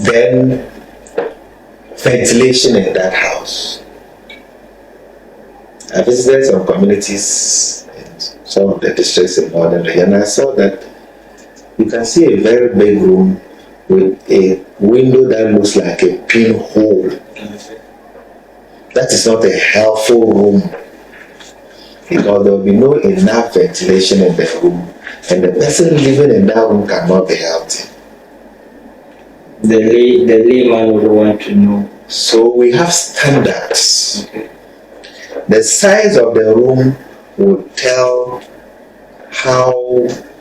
Then ventilation in that house. I visited some communities in some of the districts in Northern Region, and I saw that you can see a very big room with a window that looks like a pinhole. That is not a helpful room, because there will be no enough ventilation in the room, and the person living in that room cannot be healthy. The layman would want to know. So we have standards. Okay. The size of the room will tell how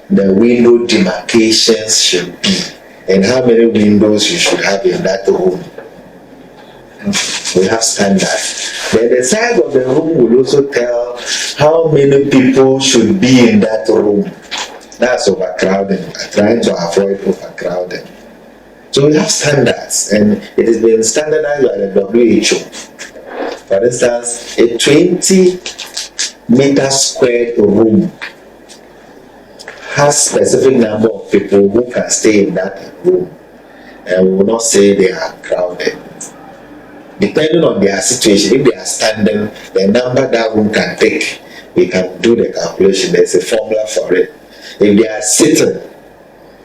the window demarcations should be and how many windows you should have in that room. We have standards. Then the size of the room will also tell how many people should be in that room. That's overcrowding, trying to avoid overcrowding. So we have standards, and it has been standardized by the WHO. For instance, a 20 meter squared room has specific number of people who can stay in that room, and we will not say they are crowded. Depending on their situation, if they are standing, the number that room can take, we can do the calculation. There's a formula for it. If they are sitting,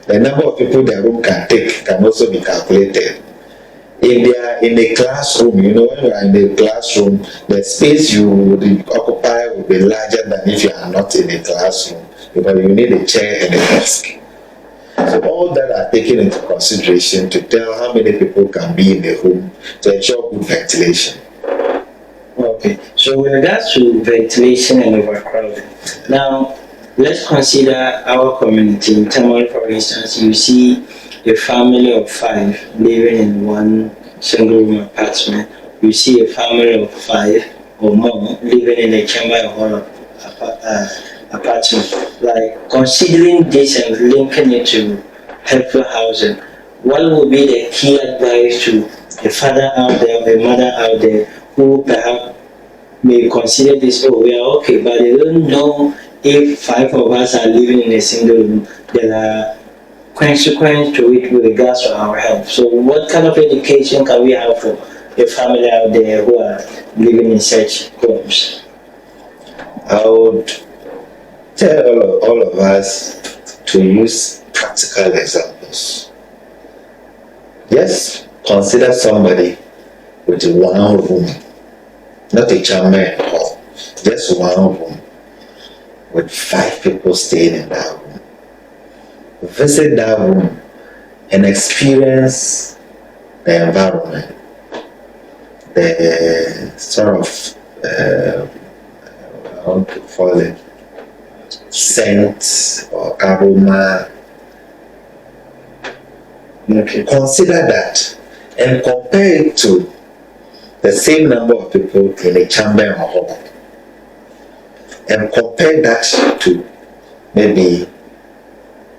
the number of people the room can take can also be calculated. If they are in a classroom, when you are in a classroom, the space you would occupy will be larger than if you are not in a classroom, because you need a chair and a desk. So all that are taken into consideration to tell how many people can be in the room to ensure good ventilation. Okay, so with regards to ventilation and overcrowding, now let's consider our community. In Tamale, for instance, you see a family of 5 living in one single room apartment. You see a family of 5 or more living in a chamber hall apartment. Like, considering this and linking it to helpful housing, what would be the key advice to a father out there, a mother out there, who perhaps may consider this, oh, we are okay, but they don't know if 5 of us are living in a single room, there are consequences to it with regards to our health. So what kind of education can we have for a family out there who are living in such homes? I would tell all of us to use practical examples. Just consider somebody with one room, not a chamber and hall, just one room with 5 people staying in that room. Visit that room and experience the environment, the sort of, I want to call it, scent or aroma. Okay. Consider that and compare it to the same number of people in a chamber or hall, and compare that to maybe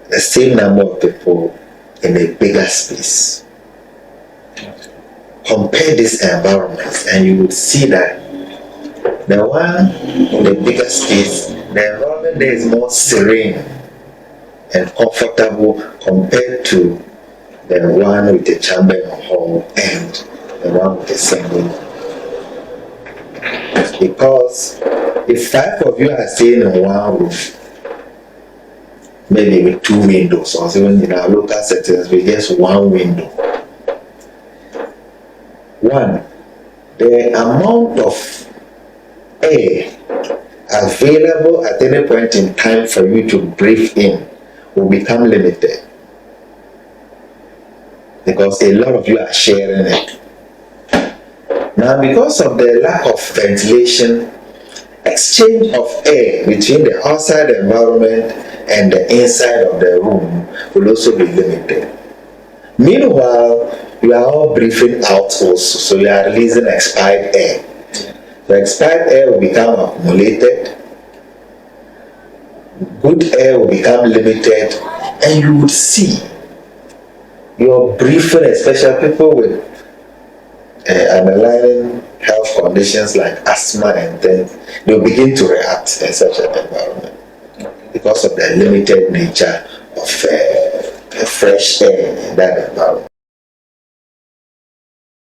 the same number of people in a bigger space. Compare these environments and you would see that the one in the bigger space, the environment there is more serene and comfortable compared to the one with the chamber or hall and the one with the single. Because if 5 of you are staying in one room, maybe with 2 windows, or even in our local settings with just 1 window. 1, the amount of air available at any point in time for you to breathe in will become limited, because a lot of you are sharing it. Now, because of the lack of ventilation, exchange of air between the outside environment and the inside of the room will also be limited. Meanwhile, you are all breathing out also, so you are releasing expired air. The expired air will become accumulated, good air will become limited, and you would see your breathing, especially people with underlying health conditions like asthma and things, they'll begin to react in such an environment because of the limited nature of fresh air in that environment.